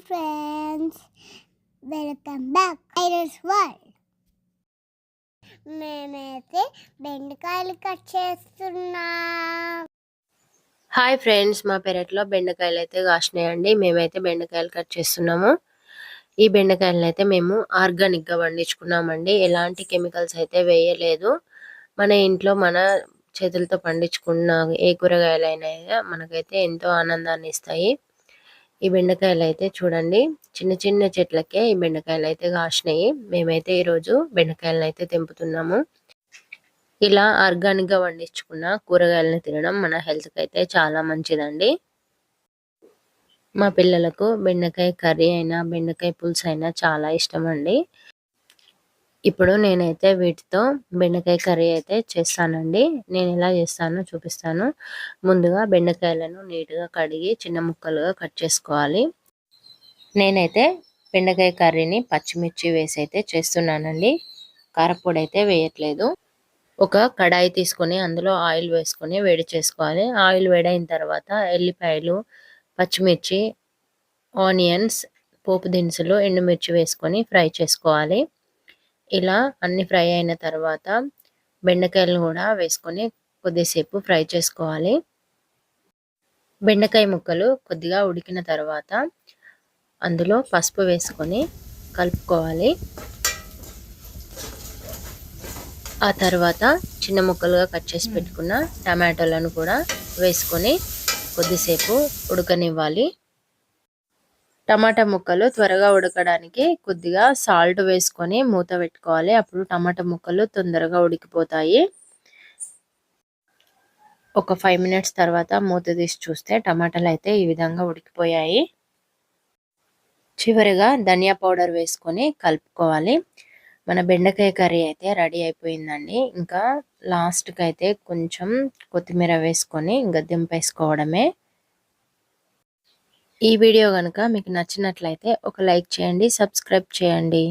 Friends, welcome back ఐరస్ world. మేమైతే బెండకాయలు కట్ చేస్తున్నాం. హాయ్ ఫ్రెండ్స్, మా పెరట్లో బెండకాయలు అయితే కాసినాయండి. మేమైతే బెండకాయలు కట్ చేస్తున్నాము. ఈ బెండకాయలను అయితే మేము ఆర్గానిక్గా పండించుకున్నామండి. ఎలాంటి కెమికల్స్ అయితే వేయలేదు. మన ఇంట్లో మన చేతులతో పండించుకున్న ఏ కూరగాయలైనా మనకైతే ఎంతో ఆనందాన్ని ఇస్తాయి. ఈ బెండకాయలు అయితే చూడండి, చిన్న చిన్న చెట్లకే ఈ బెండకాయలు అయితే కాసినాయి. మేమైతే ఈరోజు బెండకాయలను అయితే తెంపుతున్నాము. ఇలా ఆర్గానిక్గా పండించుకున్న కూరగాయలను తినడం మన హెల్త్కి అయితే చాలా మంచిదండి. మా పిల్లలకు బెండకాయ కర్రీ అయినా బెండకాయ పులుసు అయినా చాలా ఇష్టం అండి. ఇప్పుడు నేనైతే వీటితో బెండకాయ కర్రీ అయితే చేస్తానండి. నేను ఎలా చేస్తానో చూపిస్తాను. ముందుగా బెండకాయలను నీట్గా కడిగి చిన్న ముక్కలుగా కట్ చేసుకోవాలి. నేనైతే బెండకాయ కర్రీని పచ్చిమిర్చి వేసి అయితే చేస్తున్నానండి. కారపొడి అయితే వేయట్లేదు. ఒక కడాయి తీసుకొని అందులో ఆయిల్ వేసుకొని వేడి చేసుకోవాలి. ఆయిల్ వేడైన తర్వాత ఎల్లిపాయలు, పచ్చిమిర్చి, ఆనియన్స్, పోపు దినుసులు, ఎండుమిర్చి వేసుకొని ఫ్రై చేసుకోవాలి. ఇలా అన్ని ఫ్రై అయిన తర్వాత బెండకాయలను కూడా వేసుకొని కొద్దిసేపు ఫ్రై చేసుకోవాలి. బెండకాయ ముక్కలు కొద్దిగా ఉడికిన తర్వాత అందులో పసుపు వేసుకొని కలుపుకోవాలి. ఆ తర్వాత చిన్న ముక్కలుగా కట్ చేసి పెట్టుకున్న టమాటోలను కూడా వేసుకొని కొద్దిసేపు ఉడకనివ్వాలి. టమాటా ముక్కలు త్వరగా ఉడకడానికి కొద్దిగా సాల్ట్ వేసుకొని మూత పెట్టుకోవాలి. అప్పుడు టమాటా ముక్కలు తొందరగా ఉడికిపోతాయి. ఒక 5 మినిట్స్ తర్వాత మూత తీసి చూస్తే టమాటాలు అయితే ఈ విధంగా ఉడికిపోయాయి. చివరిగా ధనియా పౌడర్ వేసుకొని కలుపుకోవాలి. మన బెండకాయ కర్రీ అయితే రెడీ అయిపోయిందండి. ఇంకా లాస్ట్కి అయితే కొంచెం కొత్తిమీర వేసుకొని ఇంకా దింపేసుకోవడమే. ఈ వీడియో కనుక మీకు నచ్చినట్లయితే ఒక లైక్ చేయండి, సబ్స్క్రైబ్ చేయండి.